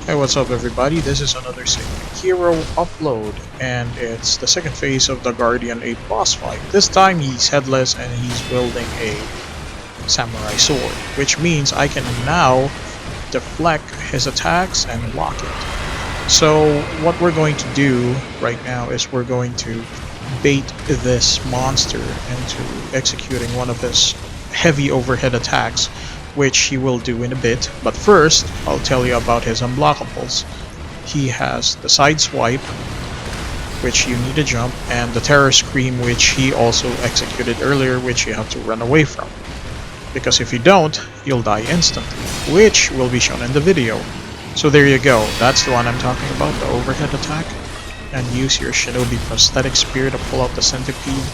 Hey, what's up everybody? This is another Sekiro upload, and it's the second phase of the Guardian 8 boss fight. This time he's headless and he's wielding a samurai sword, which means I can now deflect his attacks and block it. So what we're going to do right now is we're going to bait this monster into executing one of his heavy overhead attacks, which he will do in a bit. But first, I'll tell you about his unblockables. He has the side swipe, which you need to jump, and the terror scream, which he also executed earlier, which you have to run away from. Because if you don't, you'll die instantly, which will be shown in the video. So there you go, that's the one I'm talking about, the overhead attack. And use your shinobi prosthetic spear to pull out the centipede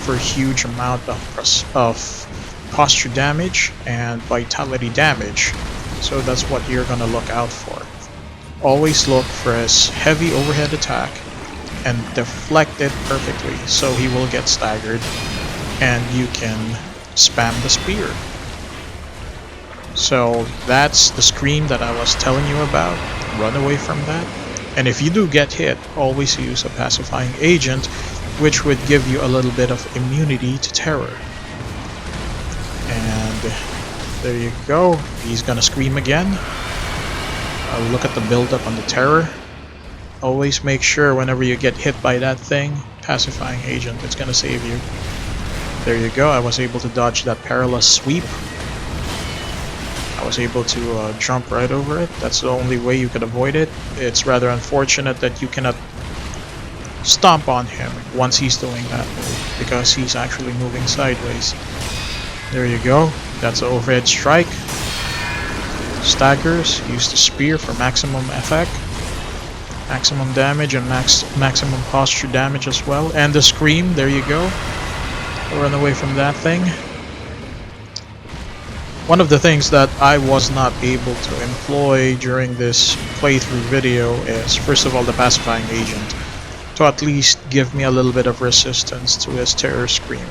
for a huge amount of posture damage and vitality damage. So that's what you're gonna look out for. Always look for his heavy overhead attack and deflect it perfectly so he will get staggered and you can spam the spear. So that's the scream that I was telling you about. Run away from that. And if you do get hit, always use a pacifying agent, which would give you a little bit of immunity to terror. And there you go. He's gonna scream again. Look at the build-up on the terror. Always make sure whenever you get hit by that thing, pacifying agent, it's gonna save you. There you go. I was able to dodge that perilous sweep. I was able to jump right over it. That's the only way you could avoid it. It's rather unfortunate that you cannot stomp on him once he's doing that move, because he's actually moving sideways. There you go. That's an overhead strike. Staggers. Use the spear for maximum effect. Maximum damage and maximum posture damage as well. And the scream. There you go. Run away from that thing. One of the things that I was not able to employ during this playthrough video is, first of all, the pacifying agent, to at least give me a little bit of resistance to his terror scream.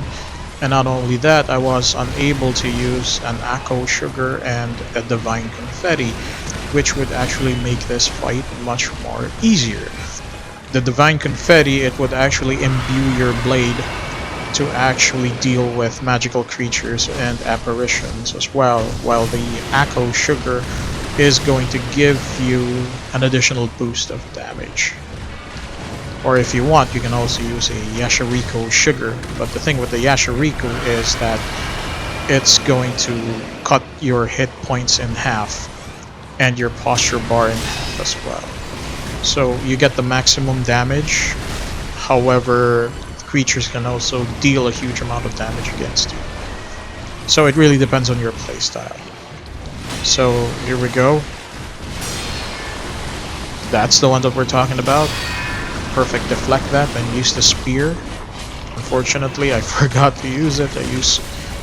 And not only that, I was unable to use an Akko Sugar and a Divine Confetti, which would actually make this fight much more easier. The Divine Confetti, it would actually imbue your blade to actually deal with magical creatures and apparitions as well, while the Akko Sugar is going to give you an additional boost of damage. Or if you want, you can also use a Yashiriko Sugar, but the thing with the Yashiriko is that it's going to cut your hit points in half and your posture bar in half as well. So you get the maximum damage, however creatures can also deal a huge amount of damage against you. So it really depends on your playstyle. So here we go. That's the one that we're talking about. Perfect, deflect that and use the spear. Unfortunately, I forgot to use it. I use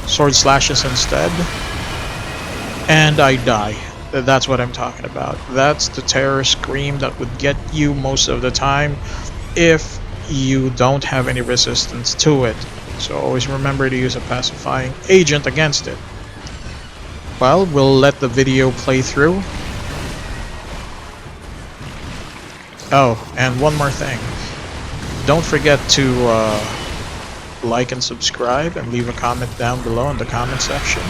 sword slashes instead. And I die. That's what I'm talking about. That's the terror scream that would get you most of the time if you don't have any resistance to it. So always remember to use a pacifying agent against it. Well, we'll let the video play through. Oh, and one more thing. Don't forget to like and subscribe and leave a comment down below in the comment section.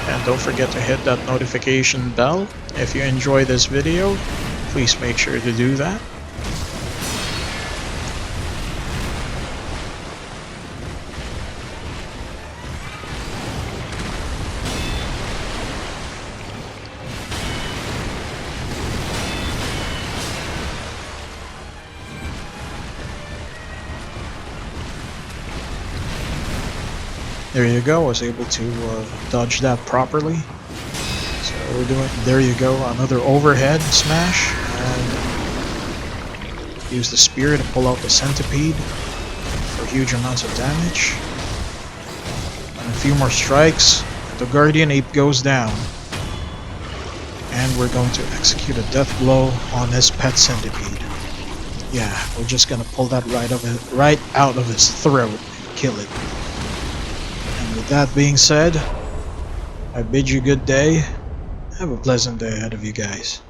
And don't forget to hit that notification bell. If you enjoy this video, please make sure to do that. There you go, I was able to dodge that properly. So we're doing, there you go, another overhead smash, and use the spear to pull out the centipede for huge amounts of damage. And a few more strikes, the Guardian Ape goes down. And we're going to execute a death blow on his pet centipede. Yeah, we're just gonna pull that right out of his throat and kill it. With that being said, I bid you good day. Have a pleasant day ahead of you guys.